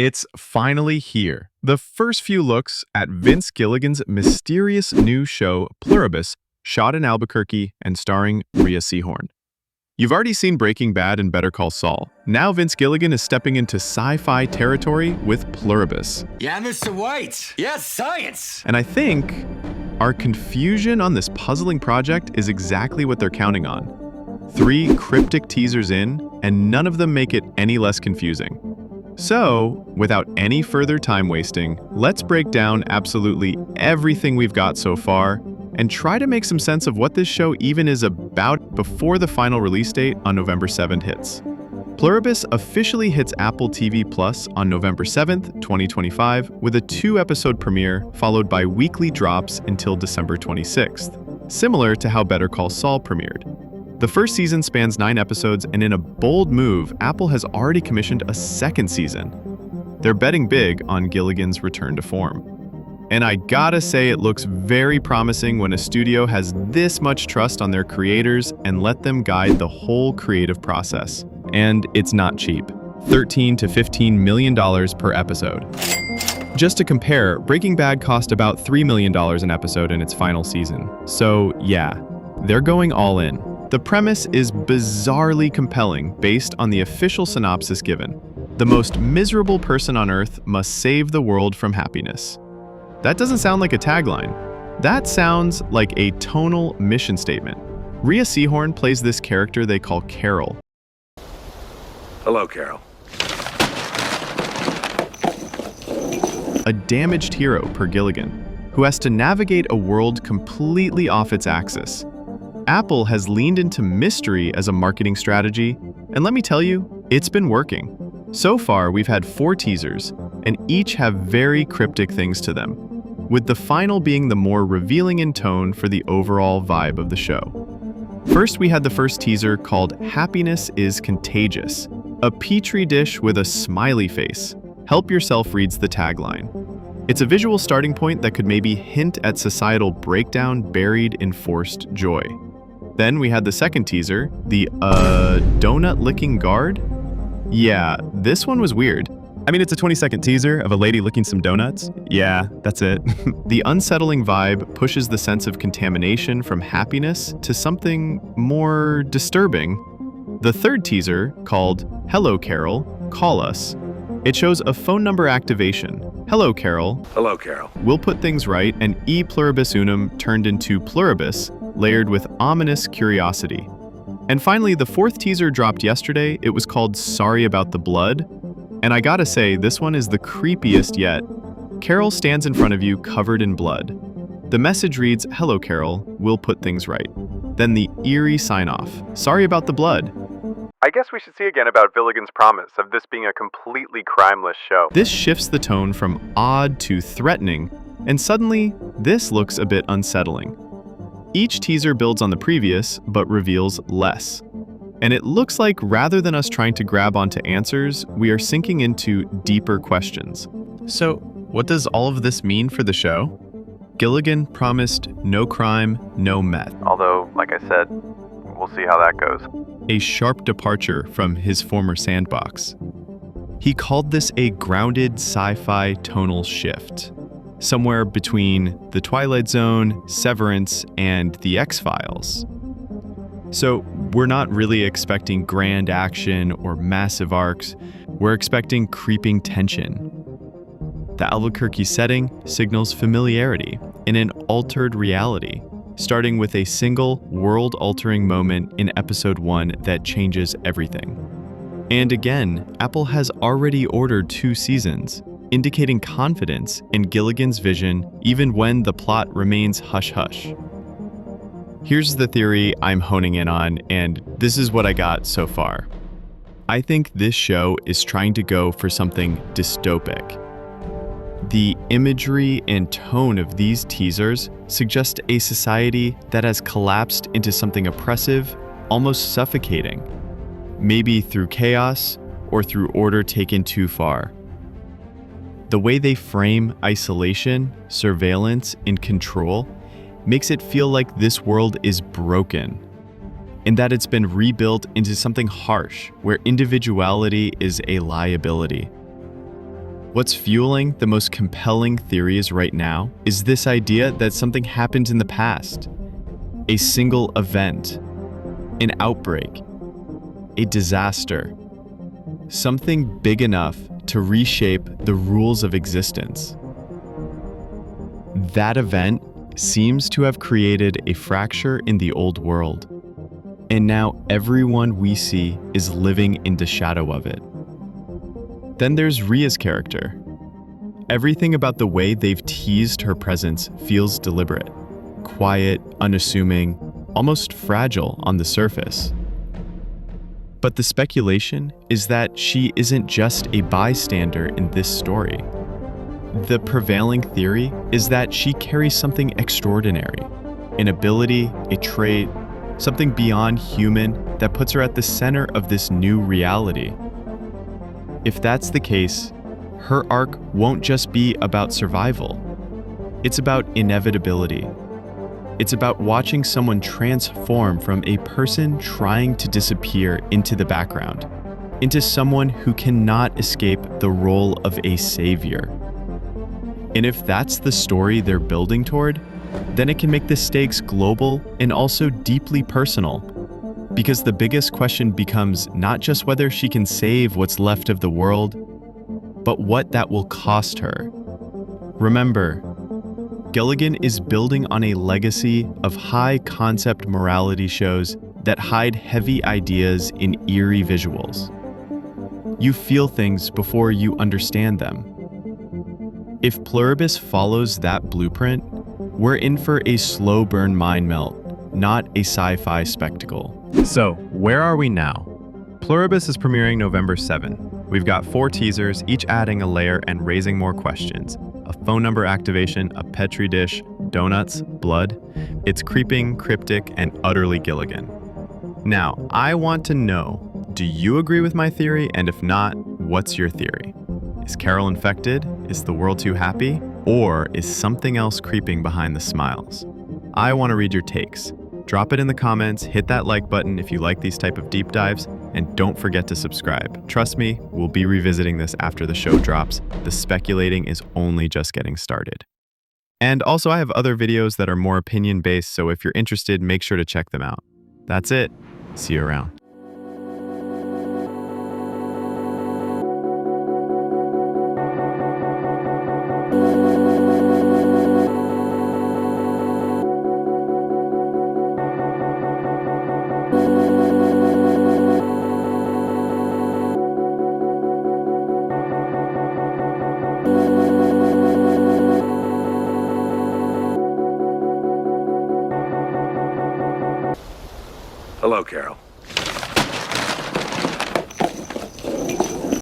It's finally here. The first few looks at Vince Gilligan's mysterious new show, Pluribus, shot in Albuquerque and starring Rhea Seehorn. You've already seen Breaking Bad and Better Call Saul. Now Vince Gilligan is stepping into sci-fi territory with Pluribus. Yeah, Mr. White. Yes, science. And I think our confusion on this puzzling project is exactly what they're counting on. 3 cryptic teasers in, and none of them make it any less confusing. So, without any further time wasting, let's break down absolutely everything we've got so far and try to make some sense of what this show even is about before the final release date on November 7th hits. Pluribus officially hits Apple TV Plus on November 7th, 2025, with a 2-episode premiere followed by weekly drops until December 26th, similar to how Better Call Saul premiered. The first season spans 9 episodes, and in a bold move, Apple has already commissioned a second season. They're betting big on Gilligan's return to form. And I gotta say, it looks very promising when a studio has this much trust on their creators and let them guide the whole creative process. And it's not cheap. $13 to $15 million per episode. Just to compare, Breaking Bad cost about $3 million an episode in its final season. So yeah, they're going all in. The premise is bizarrely compelling based on the official synopsis given. The most miserable person on Earth must save the world from happiness. That doesn't sound like a tagline. That sounds like a tonal mission statement. Rhea Seehorn plays this character they call Carol. Hello, Carol. A damaged hero per Gilligan, who has to navigate a world completely off its axis. Apple has leaned into mystery as a marketing strategy, and let me tell you, it's been working. So far, we've had 4 teasers, and each have very cryptic things to them, with the final being the more revealing in tone for the overall vibe of the show. First, we had the first teaser called Happiness is Contagious, a petri dish with a smiley face. Help yourself reads the tagline. It's a visual starting point that could maybe hint at societal breakdown buried in forced joy. Then we had the second teaser, the donut-licking guard? Yeah, this one was weird. I mean, it's a 20-second teaser of a lady licking some donuts. Yeah, that's it. The unsettling vibe pushes the sense of contamination from happiness to something more disturbing. The third teaser, called Hello Carol, Call Us. It shows a phone number activation. Hello Carol. Hello, Carol. We'll put things right, and E pluribus unum turned into Pluribus, layered with ominous curiosity. And finally, the 4th teaser dropped yesterday. It was called Sorry About the Blood. And I gotta say, this one is the creepiest yet. Carol stands in front of you covered in blood. The message reads, Hello Carol, we'll put things right. Then the eerie sign-off, Sorry about the blood. I guess we should see again about Gilligan's promise of this being a completely crimeless show. This shifts the tone from odd to threatening, and suddenly, this looks a bit unsettling. Each teaser builds on the previous, but reveals less. And it looks like rather than us trying to grab onto answers, we are sinking into deeper questions. So, what does all of this mean for the show? Gilligan promised no crime, no meth. Although, like I said, we'll see how that goes. A sharp departure from his former sandbox. He called this a grounded sci-fi tonal shift, somewhere between The Twilight Zone, Severance, and The X-Files. So we're not really expecting grand action or massive arcs. We're expecting creeping tension. The Albuquerque setting signals familiarity in an altered reality, starting with a single world-altering moment in episode 1 that changes everything. And again, Apple has already ordered 2 seasons, indicating confidence in Gilligan's vision even when the plot remains hush-hush. Here's the theory I'm honing in on, and this is what I got so far. I think this show is trying to go for something dystopic. The imagery and tone of these teasers suggest a society that has collapsed into something oppressive, almost suffocating, maybe through chaos or through order taken too far. The way they frame isolation, surveillance, and control makes it feel like this world is broken, and that it's been rebuilt into something harsh, where individuality is a liability. What's fueling the most compelling theories right now is this idea that something happened in the past. A single event, an outbreak, a disaster, something big enough to reshape the rules of existence. That event seems to have created a fracture in the old world, and now everyone we see is living in the shadow of it. Then there's Rhea's character. Everything about the way they've teased her presence feels deliberate, quiet, unassuming, almost fragile on the surface. But the speculation is that she isn't just a bystander in this story. The prevailing theory is that she carries something extraordinary, an ability, a trait, something beyond human that puts her at the center of this new reality. If that's the case, her arc won't just be about survival. It's about inevitability. It's about watching someone transform from a person trying to disappear into the background, into someone who cannot escape the role of a savior. And if that's the story they're building toward, then it can make the stakes global and also deeply personal. Because the biggest question becomes not just whether she can save what's left of the world, but what that will cost her. Remember, Gilligan is building on a legacy of high-concept morality shows that hide heavy ideas in eerie visuals. You feel things before you understand them. If Pluribus follows that blueprint, we're in for a slow burn mind melt, not a sci-fi spectacle. So, where are we now? Pluribus is premiering November 7. We've got 4 teasers, each adding a layer and raising more questions. A phone number activation, a petri dish, donuts, blood. It's creeping, cryptic, and utterly Gilligan. Now, I want to know, do you agree with my theory? And if not, what's your theory? Is Carol infected? Is the world too happy? Or is something else creeping behind the smiles? I want to read your takes. Drop it in the comments, hit that like button if you like these type of deep dives, and don't forget to subscribe. Trust me, we'll be revisiting this after the show drops. The speculating is only just getting started. And also I have other videos that are more opinion-based, so if you're interested, make sure to check them out. That's it. See you around. Hello, Carol.